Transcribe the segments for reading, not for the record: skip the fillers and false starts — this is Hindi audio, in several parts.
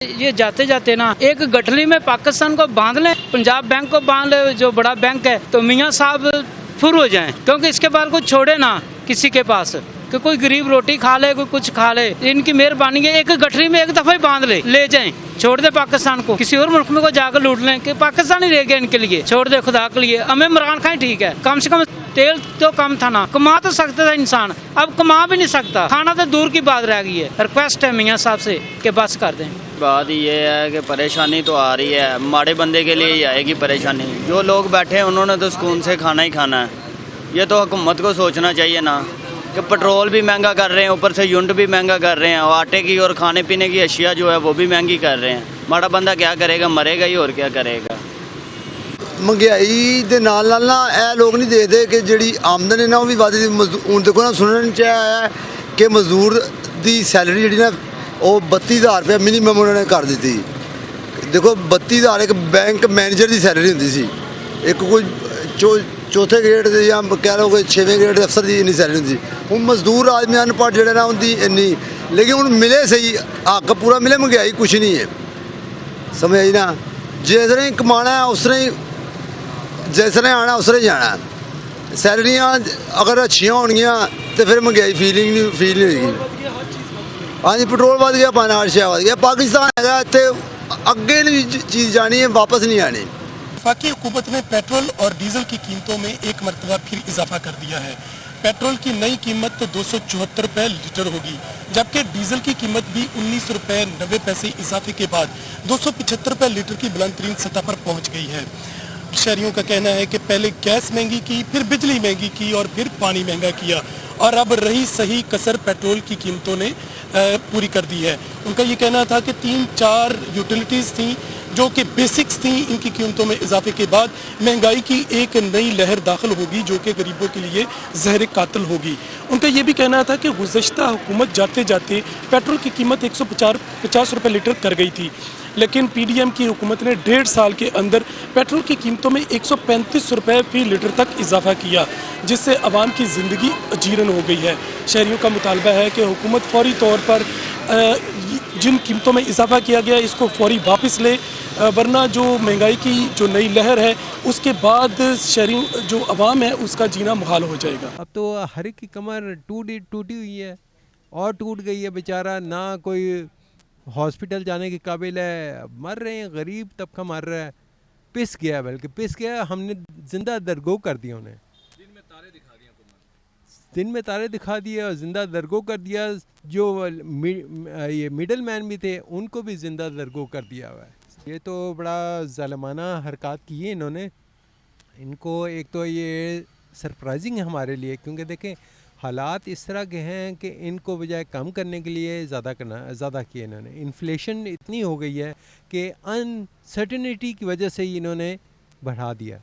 ये जाते जाते ना एक गठरी में पाकिस्तान को बांध लें, पंजाब बैंक को बांध ले, जो बड़ा बैंक है, तो मियाँ साहब फुर हो जाएं, क्योंकि इसके बाद कुछ छोड़े ना किसी के पास कि कोई गरीब रोटी खा ले, कोई कुछ खा ले। इनकी मेहरबानी है, एक गठरी में एक दफा ही बांध ले जाएं, छोड़ दे पाकिस्तान को, किसी और मुल्क में को जाकर लूट लें कि पाकिस्तान ही रह गया इनके लिए, छोड़ दे खुदा के लिए। हमें इमरान खान ठीक है, कम से कम तेल तो कम था ना, कमा तो सकता था इंसान, अब कमा भी नहीं सकता, खाना तो दूर की बात रह गई है। रिक्वेस्ट है मियाँ साहब से कि बस कर दें। बात ये है कि परेशानी तो आ रही है, माड़े बंदे के लिए ही आएगी परेशानी। जो लोग बैठे हैं उन्होंने तो सुकून से खाना ही खाना है। ये तो हुकूमत को सोचना चाहिए ना कि पेट्रोल भी महंगा कर रहे हैं, ऊपर से यूनिट भी महंगा कर रहे हैं, और आटे की और खाने पीने की अशिया जो है वो भी महंगी कर रहे हैं। माड़ा बंदा क्या करेगा, मरेगा ही, और क्या करेगा। महंगाई ਦੇ ਨਾਲ ਨਾ ਇਹ ਲੋਕ ਨਹੀਂ ਦੇਖਦੇ ਕਿ ਜਿਹੜੀ ਆਮਦਨ ਹੈ ਨਾ ਉਹ ਵੀ ਵਧਦੀ। ਹੁਣ ਦੇਖੋ ਨਾ, ਸੁਣਨ ਚ ਆਇਆ ਹੈ ਕਿ ਮਜ਼ਦੂਰ ਦੀ ਸੈਲਰੀ ਜਿਹੜੀ ਨਾ ਉਹ 32000 ਰੁਪਏ ਮਿਨੀਮਮ ਉਹਨਾਂ ਨੇ ਕਰ ਦਿੱਤੀ। ਦੇਖੋ 32000 ਇੱਕ ਬੈਂਕ ਮੈਨੇਜਰ ਦੀ ਸੈਲਰੀ ਹੁੰਦੀ ਸੀ, ਇੱਕ ਕੋਈ ਚੌਥੇ ਗ੍ਰੇਡ ਦੇ ਜਾਂ ਕਹਿ ਲਓ ਕਿ 6ਵੇਂ ਗ੍ਰੇਡ ਦੇ ਅਫਸਰ ਦੀ ਇੰਨੀ ਸੈਲਰੀ ਹੁੰਦੀ ਸੀ। ਹੁਣ ਮਜ਼ਦੂਰ ਆਦਮੀ ਅਨਪੜ੍ਹ ਜਿਹੜੇ ਨਾ ਉਹਦੀ ਇੰਨੀ, ਲੇਕਿਨ ਹੁਣ ਮਿਲੇ ਸਹੀ ਹੱਕ ਪੂਰਾ ਮਿਲੇ, ਮਹਿੰਗਾਈ ਕੁਛ ਨਹੀਂ ਹੈ, ਸਮਝ ਆਈ ਨਾ। ਜਿਸ ਤਰ੍ਹਾਂ ਹੀ ਕਮਾਉਣਾ ਹੈ ਉਸ ਤਰ੍ਹਾਂ ਹੀ, जिस तरह आना उस तरह जाना। सैलरियाँ अगर अच्छियाँ होनियाँ तो फिर महंगाई फील नहीं होगी। हाँ जी, पेट्रोल बढ़ गया, पानी अर्शिया बढ़ गया। पाकिस्तान है तो अगे नहीं चीज़ जानी है, वापस नहीं आनी। वफाकी हुकूमत ने पेट्रोल और डीजल की कीमतों में एक मरतबा फिर इजाफा कर दिया है। पेट्रोल की नई कीमत तो 274 रुपये लीटर होगी, जबकि डीजल की कीमत भी 19 रुपये 90 पैसे इजाफे के बाद 275 रुपये लीटर की बुलंद तरीन सतह पर पहुँच गई है। शहरियों का कहना है कि पहले गैस महंगी की, फिर बिजली महंगी की और फिर पानी महंगा किया, और अब रही सही कसर पेट्रोल की कीमतों ने पूरी कर दी है। उनका ये कहना था कि 3-4 यूटिलिटीज़ थी जो कि बेसिक्स थी, इनकी कीमतों में इजाफे के बाद महंगाई की एक नई लहर दाखिल होगी जो कि गरीबों के लिए जहर कातिल होगी। उनका ये भी कहना था कि गुज़श्ता हुकूमत जाते जाते पेट्रोल की कीमत 150 रुपये लीटर कर गई थी, लेकिन पीडीएम की हुकूमत ने 1.5 साल के अंदर पेट्रोल की कीमतों में 135 रुपये फी लीटर तक इजाफा किया, जिससे आवाम की ज़िंदगी अजीरन हो गई है। शहरियों का मुतालबा है कि हुकूमत फौरी तौर पर जिन कीमतों में इजाफा किया गया इसको फौरी वापस ले, वरना जो महंगाई की जो नई लहर है उसके बाद शहरी जो आवाम है उसका जीना मुहाल हो जाएगा। अब तो हर एक की कमर टूटी हुई है और टूट गई है बेचारा, ना कोई हॉस्पिटल जाने के काबिल है, मर रहे हैं, गरीब तबका मर रहा है, पिस गया, बल्कि पिस गया, हमने जिंदा दरगो कर दिया उन्हें। दिन में तारे दिखा दिए और जिंदा दरगो कर दिया। जो ये मिडल मैन भी थे उनको भी जिंदा दरगो कर दिया हुआ है। ये तो बड़ा ज़ालिमाना हरकत की है इन्होंने। इनको एक तो ये सरप्राइजिंग है हमारे लिए, क्योंकि देखें हालात इस तरह के हैं कि इनको बजाय कम करने के लिए ज़्यादा किया इन्होंने। इन्फ्लेशन इतनी हो गई है कि अनसर्टेनिटी की वजह से ही इन्होंने बढ़ा दिया।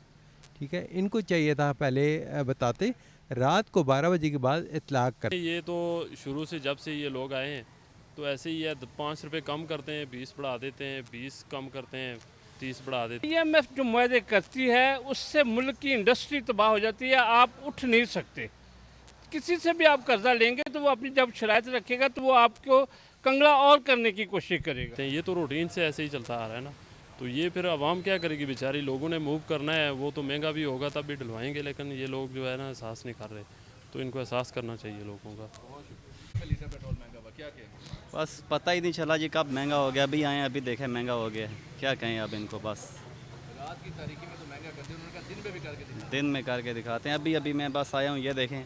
ठीक है, इनको चाहिए था पहले बताते, रात को 12 बजे के बाद इतलाक कर। ये तो शुरू से जब से ये लोग आए हैं तो ऐसे ही है, 5 रुपये कम करते हैं 20 बढ़ा देते हैं, 20 कम करते हैं 30 बढ़ा देते हैं। IMF जो मुआहदे करती है उससे मुल्क की इंडस्ट्री तबाह हो जाती है, आप उठ नहीं सकते। किसी से भी आप कर्जा लेंगे तो वो अपनी जब शराइत रखेगा तो वो आपको कंगला और करने की कोशिश करेगा। ये तो रूटीन से ऐसे ही चलता आ रहा है ना, तो ये फिर आवाम क्या करेगी बेचारी। लोगों ने मूव करना है, वो तो महंगा भी होगा तब भी डलवाएंगे, लेकिन ये लोग जो है ना एहसास नहीं कर रहे, तो इनको एहसास करना चाहिए लोगों का। बस पता ही नहीं चला जी कब महंगा हो गया, अभी आए अभी देखें महंगा हो गया है, क्या कहें अब इनको। बस रात की तारीखी में तो महंगा कर दिया, उन्होंने कहा दिन में भी करके दिखाते हैं। दिन में करके दिखाते हैं। अभी मैं बस आया हूँ, ये देखें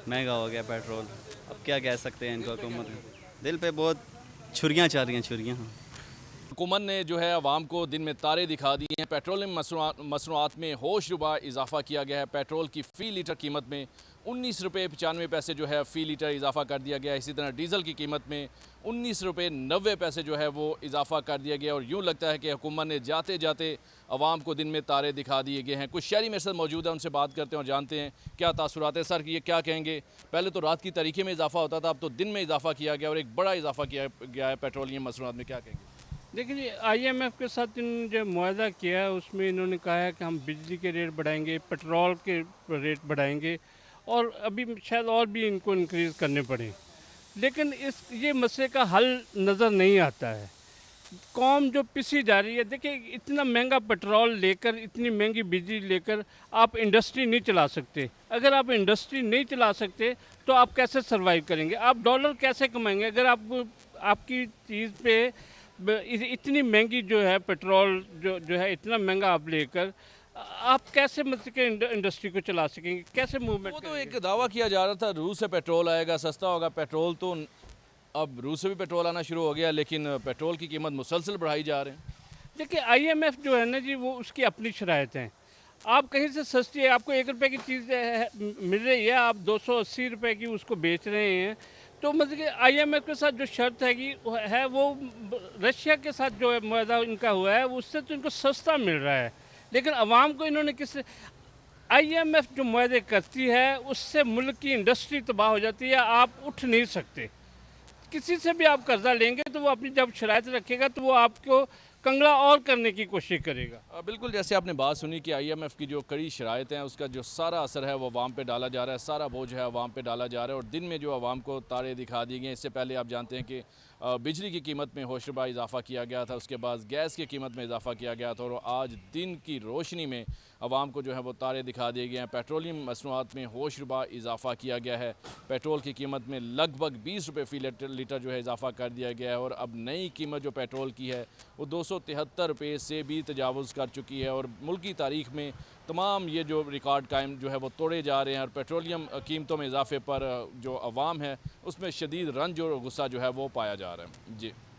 महंगा हो गया पेट्रोल। अब क्या कह सकते हैं इनको, हुकूमत दिल पे बहुत छुरियाँ चल रही हैं, छुरियाँ। हुकूमत ने जो है आवाम को दिन में तारे दिखा दिए हैं। पेट्रोलियम मसनूआत में होशरुबा इजाफा किया गया है। पेट्रोल की फ़ी लीटर कीमत में 19 रुपये 95 पैसे जो है फ़ी लीटर इजाफा कर दिया गया। इसी तरह डीज़ल की कीमत में 19 रुपये 90 पैसे जो है वो इजाफा कर दिया गया। और यूँ लगता है कि हुकूमत ने जाते जाते आवाम को दिन में तारे दिखा दिए गए हैं। कुछ शहरी मेरे साथ मौजूद है, उनसे बात करते हैं और जानते हैं क्या तासुरात है। सर, ये क्या कहेंगे, पहले तो रात की तारीखी में इजाफा होता था, अब तो दिन में इजाफा किया गया और एक बड़ा इजाफा किया गया है पेट्रोलियम मसनूआत में, क्या कहेंगे? देखिए, IMF के साथ इन जो मुआहदा किया है उसमें इन्होंने कहा है कि हम बिजली के रेट बढ़ाएंगे, पेट्रोल के रेट बढ़ाएंगे और अभी शायद और भी इनको इंक्रीज़ करने पड़े, लेकिन ये मसले का हल नज़र नहीं आता है। कौम जो पिसी जा रही है। देखिए इतना महंगा पेट्रोल लेकर, इतनी महंगी बिजली लेकर आप इंडस्ट्री नहीं चला सकते। अगर आप इंडस्ट्री नहीं चला सकते तो आप कैसे सर्वाइव करेंगे, आप डॉलर कैसे कमाएंगे? अगर आपकी चीज़ पे इतनी महंगी जो है पेट्रोल जो है इतना महंगा आप लेकर आप कैसे मतलब कि इंडस्ट्री को चला सकेंगे, कैसे मूवमेंट? वो तो एक दावा किया जा रहा था रूस से पेट्रोल आएगा, सस्ता होगा पेट्रोल, तो अब रूस से भी पेट्रोल आना शुरू हो गया, लेकिन पेट्रोल की कीमत मुसलसल बढ़ाई जा रहे हैं। देखिए IMF जो है ना जी, वो उसकी अपनी शराइत हैं। आप कहीं से सस्ती है, आपको 1 रुपये की चीज़ मिल रही है, आप 280 रुपये की उसको बेच रहे हैं। तो मतलब कि IMF के साथ जो शर्त है वो रशिया के साथ जो है मुआहदा इनका हुआ है, उससे तो इनको सस्ता मिल रहा है। लेकिन आवाम को इन्होंने किस IMF जो मुआहदे करती है उससे मुल्क की इंडस्ट्री तबाह हो जाती है, आप उठ नहीं सकते। किसी से भी आप कर्जा लेंगे तो वो अपनी जब शराइत रखेगा तो वो आपको कंगला और करने की कोशिश करेगा। बिल्कुल, जैसे आपने बात सुनी कि IMF की जो कड़ी शराइत हैं उसका जो सारा असर है वो अवाम पे डाला जा रहा है, सारा बोझ है अवाम पे डाला जा रहा है। और दिन में जो अवाम को तारे दिखा दिए गए, इससे पहले आप जानते हैं कि बिजली की कीमत में होशरुबा इजाफा किया गया था, उसके बाद गैस की कीमत में इजाफा किया गया था, और आज दिन की रोशनी में अवाम को जो है वो तारे दिखा दिए गए हैं। पेट्रोलियम मसनूआत में होशरुबा इजाफा किया गया है, पेट्रोल की कीमत में लगभग 20 रुपये फ़ी लीटर जो है इजाफा कर दिया गया है, और अब नई कीमत जो पेट्रोल की है वो 273 रुपये से भी तजावुज़ कर चुकी है। और मुल्क की तारीख में तमाम ये जो रिकॉर्ड कायम जो है वो तोड़े जा रहे हैं, और पेट्रोलियम कीमतों में इजाफे पर जो अवाम है उसमें शदीद रंज और गुस्सा जो है वो पाया जा रहा है। जी।